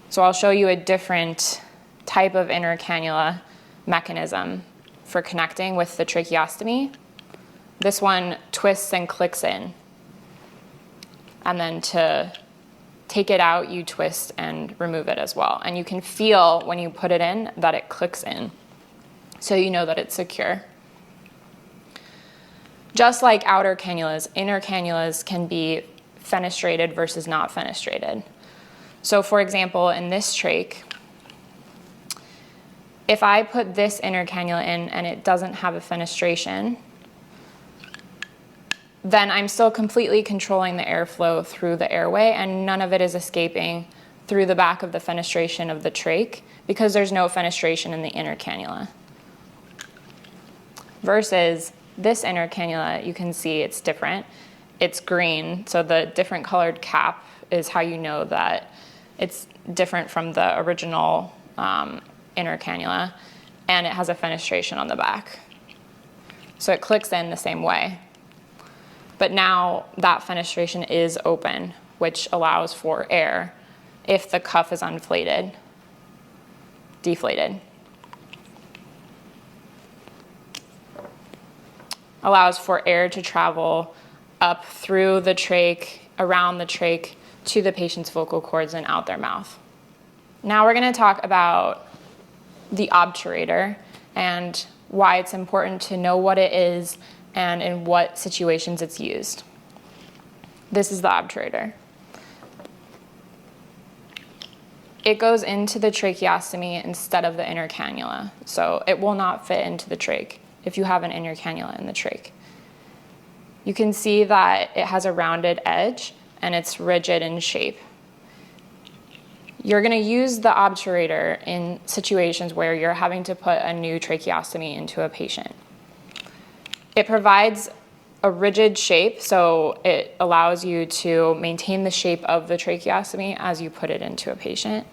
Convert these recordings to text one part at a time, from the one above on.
So I'll show you a different type of inner cannula mechanism for connecting with the tracheostomy. This one twists and clicks in. And then to take it out, you twist and remove it as well. And you can feel when you put it in that it clicks in. So you know that it's secure. Just like outer cannulas, inner cannulas can be fenestrated versus not fenestrated. So for example, in this trach, if I put this inner cannula in and it doesn't have a fenestration, then I'm still completely controlling the airflow through the airway and none of it is escaping through the back of the fenestration of the trach because there's no fenestration in the inner cannula. Versus this inner cannula, you can see it's different. It's green, so the different colored cap is how you know that it's different from the original inner cannula, and it has a fenestration on the back. So it clicks in the same way. But now that fenestration is open, which allows for air if the cuff is deflated. Allows for air to travel up through the trach, around the trach, to the patient's vocal cords and out their mouth. Now we're going to talk about the obturator and why it's important to know what it is and in what situations it's used. This is the obturator. It goes into the tracheostomy instead of the inner cannula, so it will not fit into the trach if you have an inner cannula in the trach. You can see that it has a rounded edge and it's rigid in shape. You're going to use the obturator in situations where you're having to put a new tracheostomy into a patient. It provides a rigid shape, so it allows you to maintain the shape of the tracheostomy as you put it into a patient.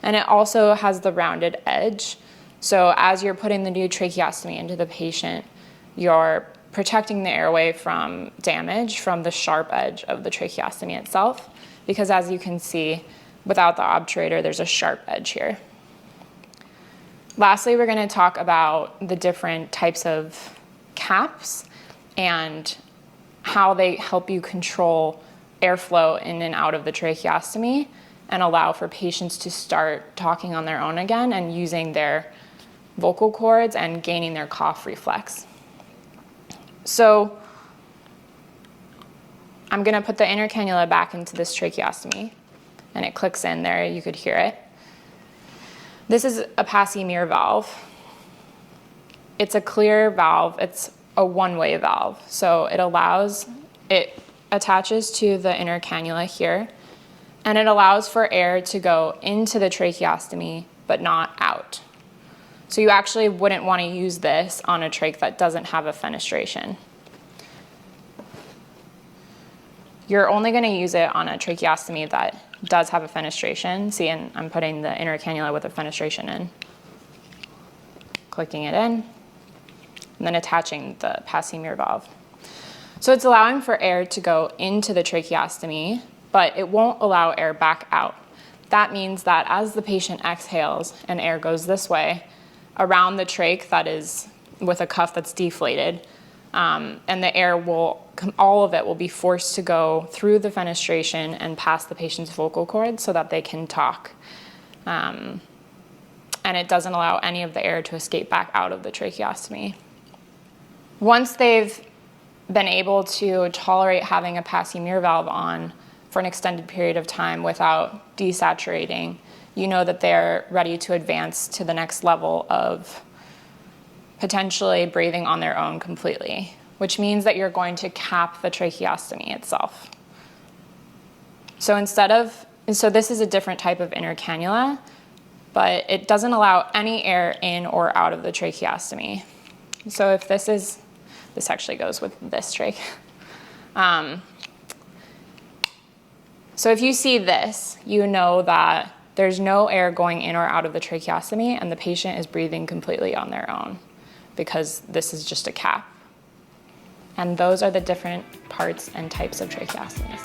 And it also has the rounded edge, so as you're putting the new tracheostomy into the patient, you're protecting the airway from damage from the sharp edge of the tracheostomy itself, because as you can see, without the obturator, there's a sharp edge here. Lastly, we're going to talk about the different types of caps and how they help you control airflow in and out of the tracheostomy and allow for patients to start talking on their own again and using their vocal cords and gaining their cough reflex. So I'm going to put the inner cannula back into this tracheostomy, and it clicks in there. You could hear it. This is a Passy-Muir valve. It's a clear valve. It's a one-way valve. So it attaches to the inner cannula here, and it allows for air to go into the tracheostomy, but not out. So you actually wouldn't want to use this on a trach that doesn't have a fenestration. You're only going to use it on a tracheostomy that does have a fenestration. See, and I'm putting the inner cannula with a fenestration in, clicking it in, and then attaching the Passy-Muir valve. So it's allowing for air to go into the tracheostomy, but it won't allow air back out. That means that as the patient exhales and air goes this way, around the trach that is with a cuff that's deflated, and the air all of it will be forced to go through the fenestration and past the patient's vocal cords so that they can talk. And it doesn't allow any of the air to escape back out of the tracheostomy. Once they've been able to tolerate having a Passy-Muir valve on for an extended period of time without desaturating, you know that they're ready to advance to the next level of potentially breathing on their own completely, which means that you're going to cap the tracheostomy itself. So this is a different type of inner cannula, but it doesn't allow any air in or out of the tracheostomy. So if this actually goes with this trach. So if you see this, you know that there's no air going in or out of the tracheostomy and the patient is breathing completely on their own because this is just a cap. And those are the different parts and types of tracheostomies.